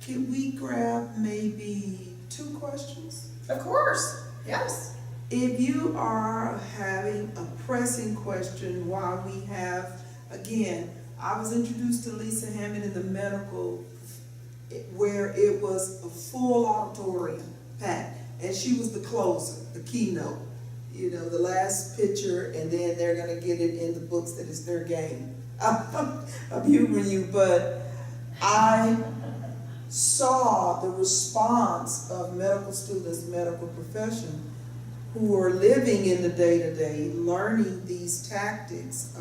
can we grab maybe 2 questions? Of course, yes. If you are having a pressing question while we have, again, I was introduced to Lisa Hammett in the medical, where it was a full auditorium packed, and she was the closer, the keynote, you know, the last picture, and then they're gonna get it in the books that it's their game. I'm humoring you, but I saw the response of medical students, medical profession, who are living in the day-to-day, learning these tactics.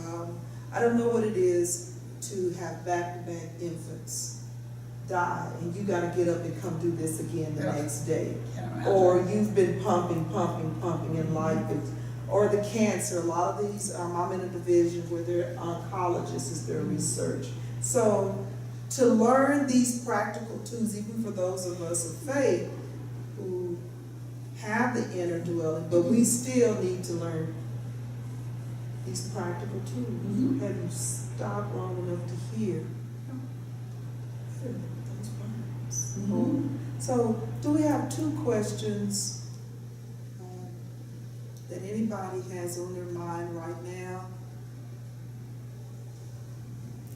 I don't know what it is to have back-to-back infants die, and you gotta get up and come do this again the next day. Or you've been pumping, and life is, or the cancer. A lot of these, I'm in a division where their oncologists is their research. So to learn these practical tools, even for those of us of faith who have the inner dwelling, but we still need to learn these practical tools. Have you stopped long enough to hear? Those words. So, do we have 2 questions that anybody has on their mind right now?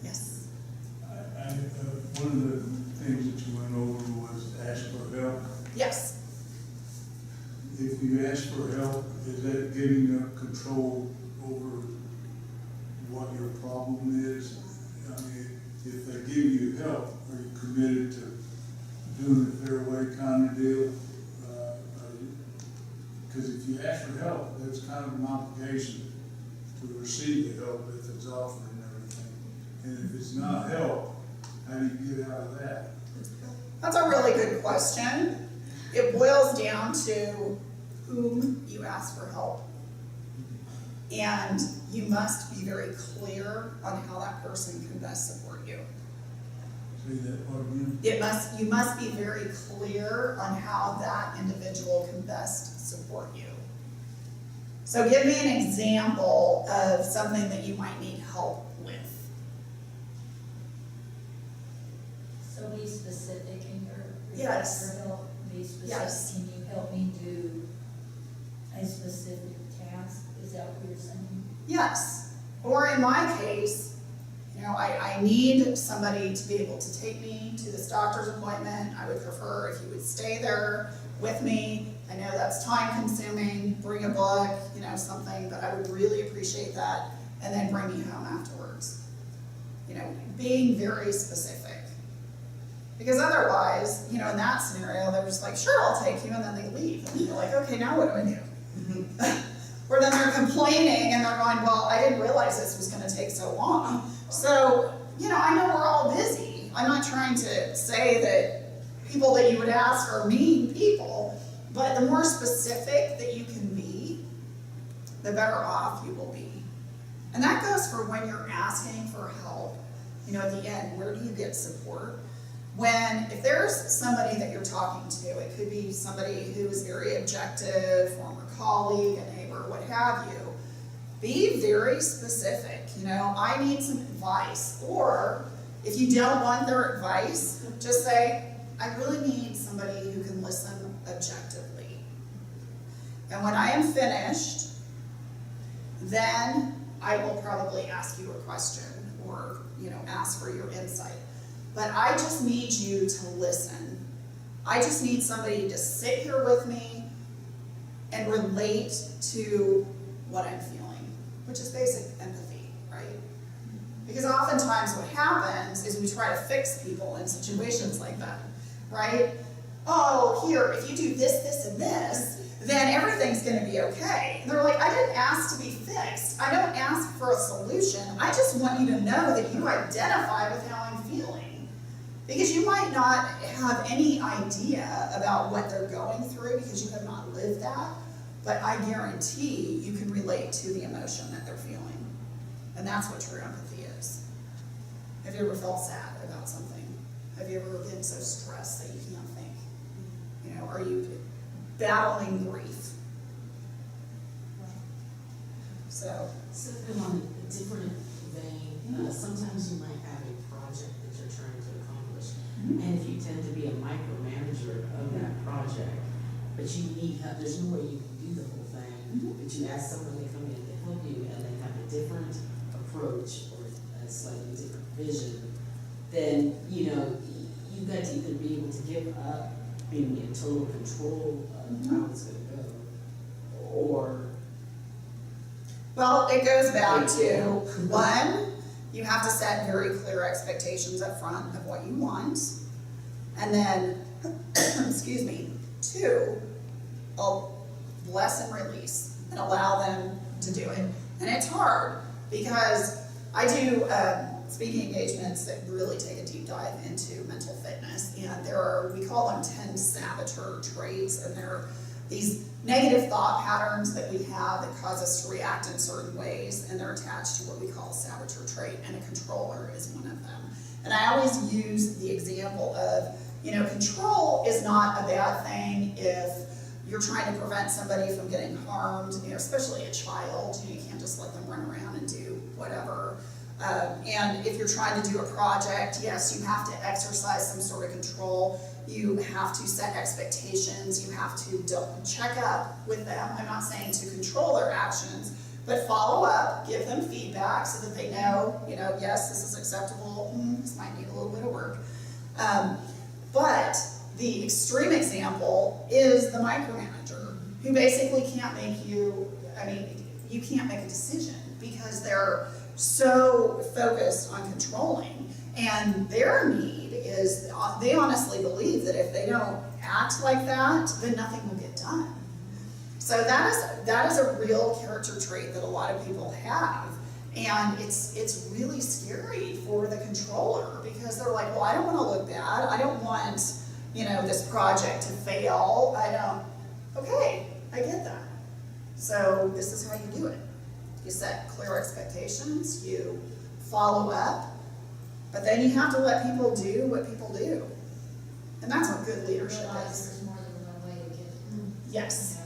Yes. One of the things that you went over was ask for help. Yes. If you ask for help, is that giving up control over what your problem is? I mean, if they give you help, are you committed to doing it their way kind of deal? Because if you ask for help, that's kind of an obligation to receive the help if it's offered and everything. And if it's not help, how do you get out of that? That's a really good question. It boils down to whom you ask for help. And you must be very clear on how that person can best support you. Say that part again? You must be very clear on how that individual can best support you. So give me an example of something that you might need help with. So be specific in your Yes. request for help. Be specific. Yes. Can you help me do a specific task? Is that what you're saying? Yes. Or in my case, you know, I need somebody to be able to take me to this doctor's appointment. I would prefer if you would stay there with me. I know that's time consuming, bring a book, you know, something, but I would really appreciate that. And then bring me home afterwards. You know, being very specific. Because otherwise, you know, in that scenario, they're just like, sure, I'll take you, and then they leave. And you're like, okay, now what do I do? Or then they're complaining and they're going, well, I didn't realize this was gonna take so long. So, you know, I know we're all busy. I'm not trying to say that people that you would ask are mean people, but the more specific that you can be, the better off you will be. And that goes for when you're asking for help. You know, at the end, where do you get support? If there's somebody that you're talking to, it could be somebody who is very objective, former colleague, a neighbor, what have you, be very specific. You know, I need some advice. Or if you don't want their advice, just say, I really need somebody who can listen objectively. And when I am finished, then I will probably ask you a question or, you know, ask for your insight. But I just need you to listen. I just need somebody to sit here with me and relate to what I'm feeling, which is basic empathy, right? Because oftentimes what happens is we try to fix people in situations like that, right? Oh, here, if you do this, this, and this, then everything's gonna be okay. And they're like, I didn't ask to be fixed. I don't ask for a solution. I just want you to know that you identify with how I'm feeling. Because you might not have any idea about what they're going through because you have not lived that, but I guarantee you can relate to the emotion that they're feeling. And that's what true empathy is. Have you ever felt sad about something? Have you ever been so stressed that you can't think? are you battling grief? So, So on a different vein, sometimes you might have a project that you're trying to accomplish. And if you tend to be a micromanager of that project, but you need help, there's no way you can do the whole thing. But you ask someone to come in to help you and they have a different approach or a slightly different vision, then, you've got to either be able to give up being in total control of how it's gonna go, or well, it goes back to, one, you have to set very clear expectations up front of what you want. And then, excuse me, two, bless and release and allow them to do it. And it's hard because I do speaking engagements that really take a deep dive into mental fitness. And we call them 10 saboteur traits, and they're these negative thought patterns that we have that cause us to react in certain ways, and they're attached to what we call a saboteur trait, and a controller is one of them. And I always use the example of, control is not a bad thing if you're trying to prevent somebody from getting harmed, especially a child. You can't just let them run around and do whatever. And if you're trying to do a project, yes, you have to exercise some sort of control. You have to set expectations. You have to check up with them. I'm not saying to control their actions, but follow up, give them feedback so that they know, yes, this is acceptable. This might need a little bit of work. But the extreme example is the micromanager, who basically can't make you can't make a decision because they're so focused on controlling, and their need is, they honestly believe that if they don't act like that, then nothing will get done. So that is a real character trait that a lot of people have, and it's really scary for the controller because they're like, well, I don't want to look bad, I don't want this project to fail, okay, I get that. So this is how you do it. You set clear expectations, you follow up, but then you have to let people do what people do. And that's what good leadership Realize is. there's more than one way to get Yes.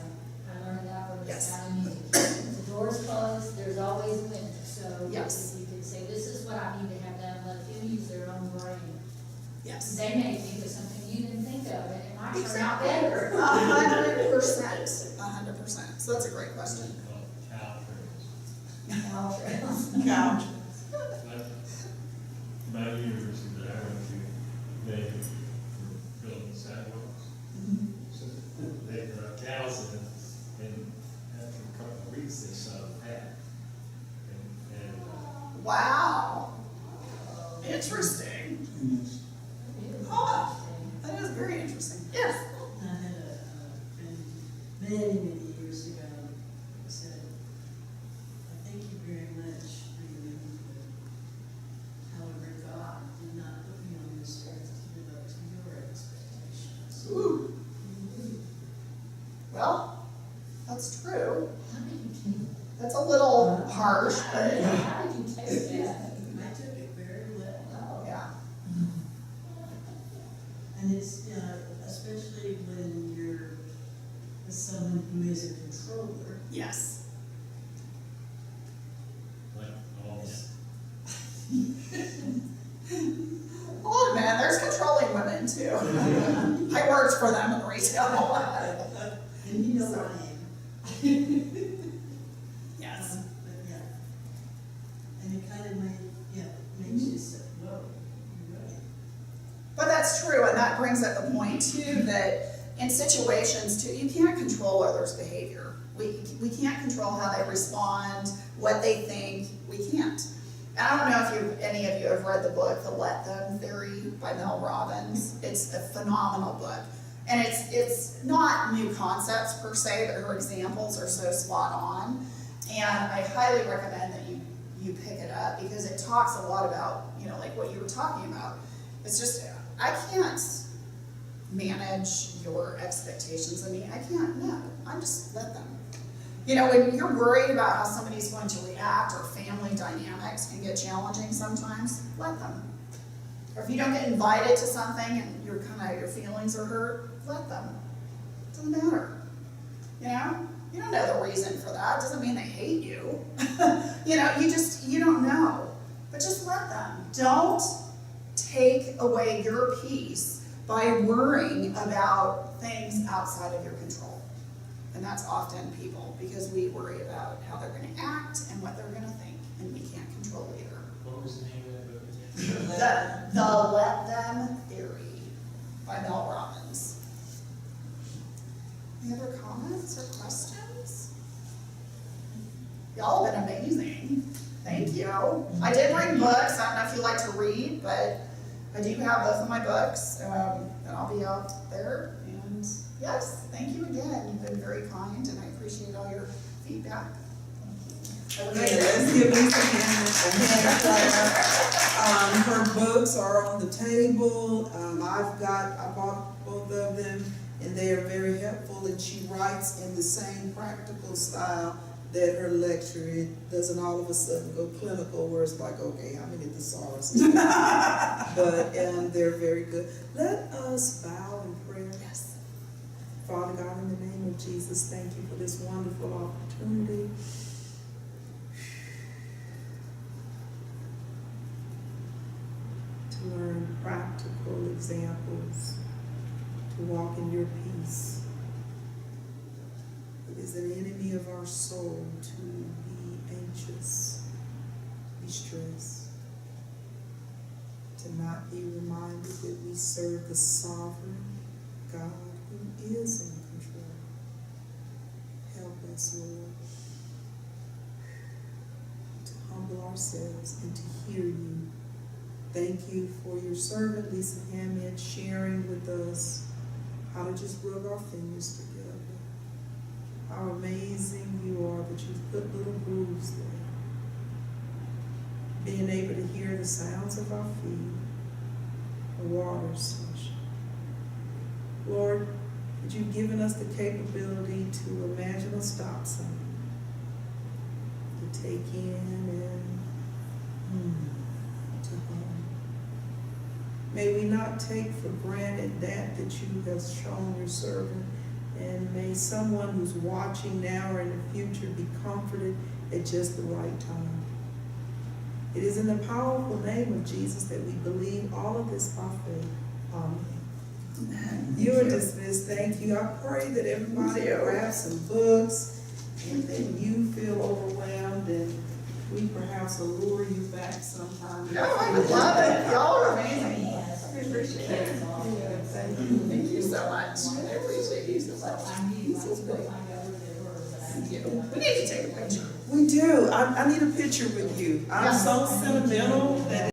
I learned that when Yes. it's down in music. If the door's closed, there's always a window. So Yes. you can say, this is what I need to have done, let them use their own brain. Yes. They may think of something you didn't think of, and it might turn out Exactly. better. 100%. 100%. So that's a great question. Cow trails. Couch. My university that I went to, they were building sidewalks. So they brought cows in, and after a couple of weeks, they saw the path. And Wow. Interesting. Huh. That is very interesting. Yes. I had a friend many years ago who said, I thank you very much for your input. However, God did not put me on this earth to live up to your expectations. Ooh. Well, that's true. That's a little harsh, but How did you take that? I took it very well. yeah. And it's, especially when you're someone who is a controller. Yes. like all this. Oh man, there's controlling women too. I worked for them in retail. And you know I am. Yes. But yeah. And it kind of makes you say, whoa, you're right. But that's true, and that brings up the point too that in situations too, you can't control others' behavior. We can't control how they respond, what they think. We can't. And I don't know if any of you have read the book, The Let Them Theory by Mel Robbins. It's a phenomenal book. And it's not new concepts per se, but her examples are so spot on. And I highly recommend that you pick it up because it talks a lot about, like what you were talking about. It's just, I can't manage your expectations. I can't, no, I just let them. When you're worried about how somebody's going to react or family dynamics can get challenging sometimes, let them. Or if you don't get invited to something and your feelings are hurt, let them. Doesn't matter. You know? You don't know the reason for that. It doesn't mean they hate you. You know, you don't know. But just let them. Don't take away your peace by worrying about things outside of your control. And that's often people, because we worry about how they're going to act and what they're going to think, and we can't control either. What was the name of that book again? The Let Them Theory by Mel Robbins. Any other comments or questions? Y'all have been amazing. Thank you. I did bring books. I don't know if you like to read, but I do have both of my books, and I'll be out there. And yes, thank you again. You've been very kind, and I appreciate all your feedback. Have a great Okay, day. let's give Lisa Hammett a hand clap. Her books are on the table. I bought both of them, and they are very helpful, and she writes in the same practical style that her lecture. It doesn't all of a sudden go clinical where it's like, okay, how many thesaurus? But they're very good. Let us bow in prayer. Yes. Father God, in the name of Jesus, thank you for this wonderful opportunity. To learn practical examples, to walk in your peace. It is an enemy of our soul to be anxious, be stressed, to not be reminded that we serve the sovereign God who is in control. Help us, Lord, to humble ourselves and to hear you. Thank you for your servant, Lisa Hammett, sharing with us how to just rub our fingers together. How amazing you are that you've put little grooves there. Being able to hear the sounds of our feet, the water slushing. Lord, that you've given us the capability to imagine a stop sign, to take in and to hum. May we not take for granted that you have shown your servant, and may someone who's watching now or in the future be comforted at just the right time. It is in the powerful name of Jesus that we believe all of this by faith. Amen. You are dismissed. Thank you. I pray that everybody grabs some books, and then you feel overwhelmed, and we perhaps allure you back sometime. No, I would love it. Y'all are amazing. Yes. I appreciate it. Yeah, thank you. Thank you so much. I appreciate you so much. I knew, I was gonna find out where they were, but I Thank you. didn't. We need to take a picture. We do. I need a picture with you. I'm so sentimental that